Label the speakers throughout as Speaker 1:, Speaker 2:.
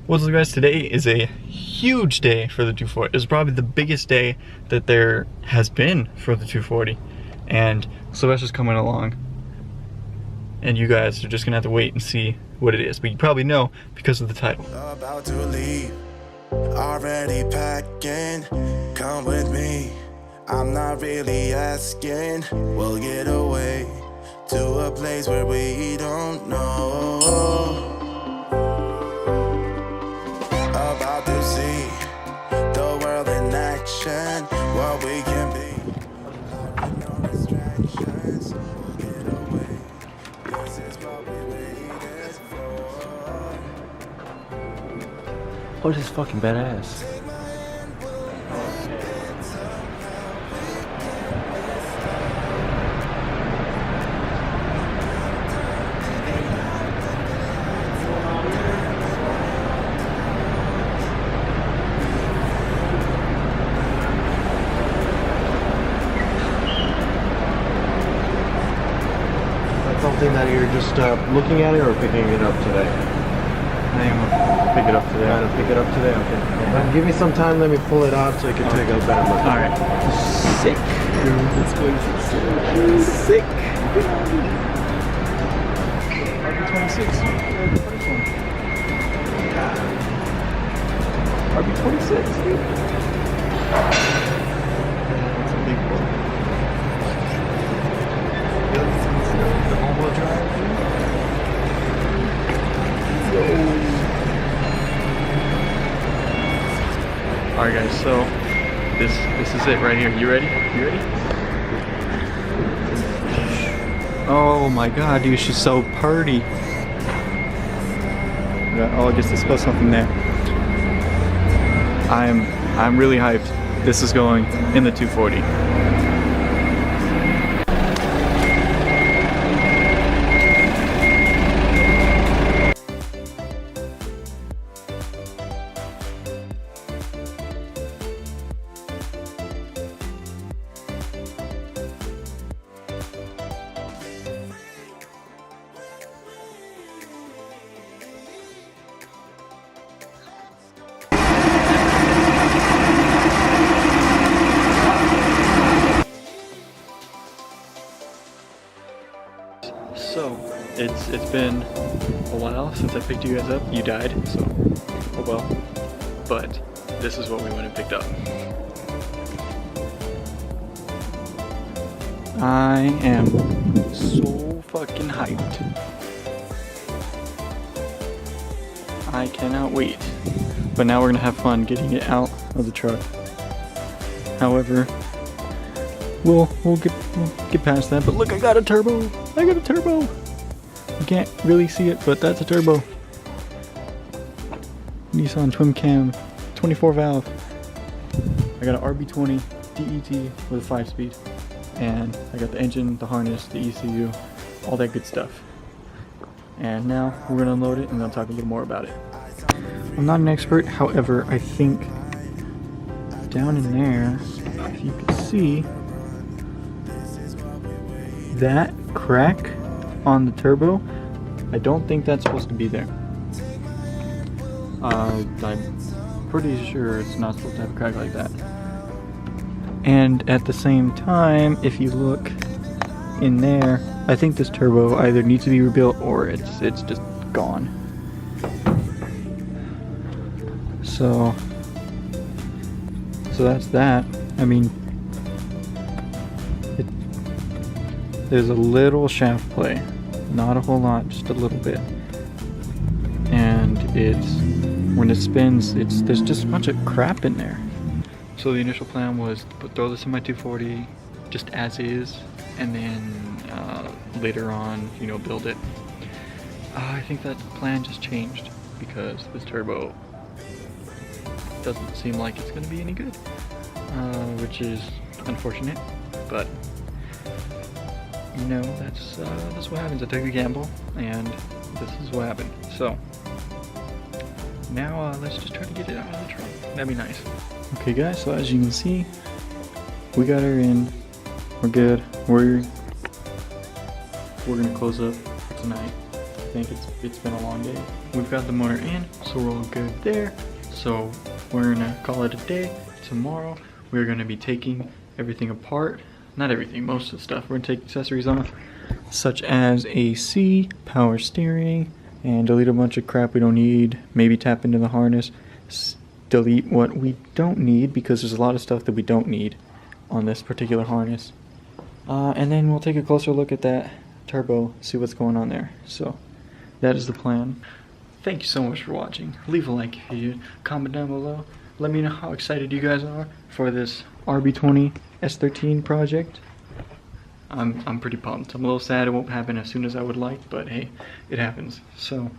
Speaker 1: What's up, guys? Today is a huge day for the 240. It's probably the biggest day that there has been for the 240. And Sylvester's coming along. And you guys are just gonna have to wait and see what it is. But you probably know because of the title.
Speaker 2: About to leave, already packing. Come with me, I'm not really asking. We'll get away to a place where we don't know. About to see the world in action, what we can be. No distractions, we'll get away. This is what we waited for.
Speaker 3: Oh, this is fucking badass.
Speaker 4: Something that you're just looking at it or picking it up today?
Speaker 1: I am gonna pick it up today.
Speaker 4: Trying to pick it up today? Okay. Give me some time, let me pull it out so I can take a better look.
Speaker 1: Alright.
Speaker 3: Sick. Let's go. Sick.
Speaker 1: RB26.
Speaker 3: RB26, dude.
Speaker 1: That's a big one. The all-wheel drive. Alright guys, so this is it right here. You ready? You ready? Oh my god, dude, she's so pretty. Oh, I just discussed something there. I'm really hyped. This is going in the 240. So, it's been a while since I picked you guys up. You died, so oh well. But this is what we went and picked up. I am so fucking hyped. I cannot wait. But now we're gonna have fun getting it out of the truck. However, we'll get past that. But look, I got a turbo. I got a turbo. You can't really see it, but that's a turbo. Nissan twin cam, 24 valve. I got an RB20DET with a 5-speed, and I got the engine, the harness, the ECU, all that good stuff. And now we're gonna unload it, and I'll talk a little more about it. I'm not an expert, however, I think down in there, if you can see, that crack on the turbo, I don't think that's supposed to be there. I'm pretty sure it's not supposed to have a crack like that. And at the same time, if you look in there, I think this turbo either needs to be rebuilt or it's just gone. So that's that. I mean, there's a little shaft play, not a whole lot, just a little bit. And when it spins, there's just a bunch of crap in there. So the initial plan was to throw this in my 240 just as is, and then later on, you know, build it. I think that plan just changed because this turbo doesn't seem like it's going to be any good, which is unfortunate, but you know, that's what happens. I took a gamble, and this is what happened. So now let's just try to get it out of the trunk. That'd be nice. Okay, guys. So as you can see, we got her in. We're good. We're gonna close up for tonight. I think it's been a long day. We've got the motor in, so we're all good there. So we're gonna call it a day. Tomorrow we're gonna be taking everything apart. Not everything, most of the stuff. We're gonna take accessories off, such as AC, power steering, and delete a bunch of crap we don't need. Maybe tap into the harness, delete what we don't need, because there's a lot of stuff that we don't need on this particular harness. And then we'll take a closer look at that turbo, see what's going on there. So that is the plan. Thank you so much for watching. Leave a like if you did. Comment down below. Let me know how excited you guys are for this RB20 S13 project. I'm pretty pumped. I'm a little sad it won't happen as soon as I would like, but hey, it happens. So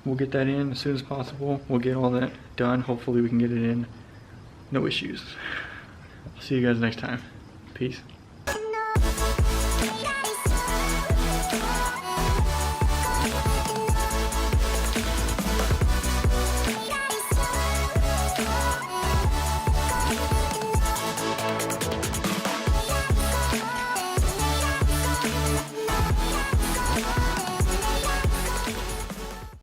Speaker 1: we'll get that in as soon as possible. We'll get all that done. Hopefully we can get it in. No issues. See you guys next time. Peace.